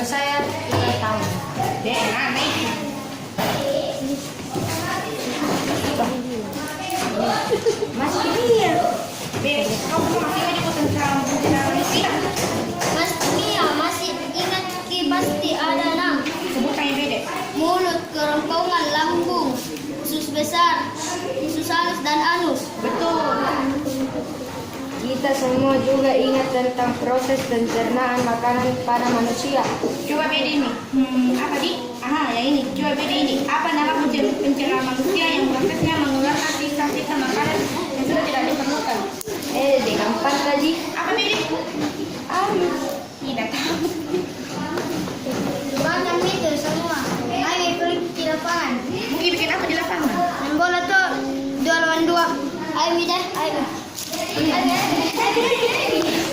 saya 3 tahun. Dek, aneh. Mas Mia. Dek, kamu masih aja kok tentang Indonesia. Mas Mia masih ingat Ki pasti ada 6. Sebutkan yang beda. Mulut, kerongkongan, lambung, usus besar, usus halus dan anus. Betul. Kita semua juga ingat tentang proses pencernaan makanan pada manusia. Coba beda ini. Apa di? Aha, yang ini. Coba beda ini. Apa nama pencernaan manusia yang prosesnya mengeluarkan sisa-sisa makanan yang sudah tidak diperlukan? Di gampang tadi. Apa beda? Tidak tahu. Banyak itu semua. Ayo ikut di lapangan. Mungkin bikin apa di lapangan? Main bola tuh 2 lawan 2. Ayo Mida, ayo. Ayo.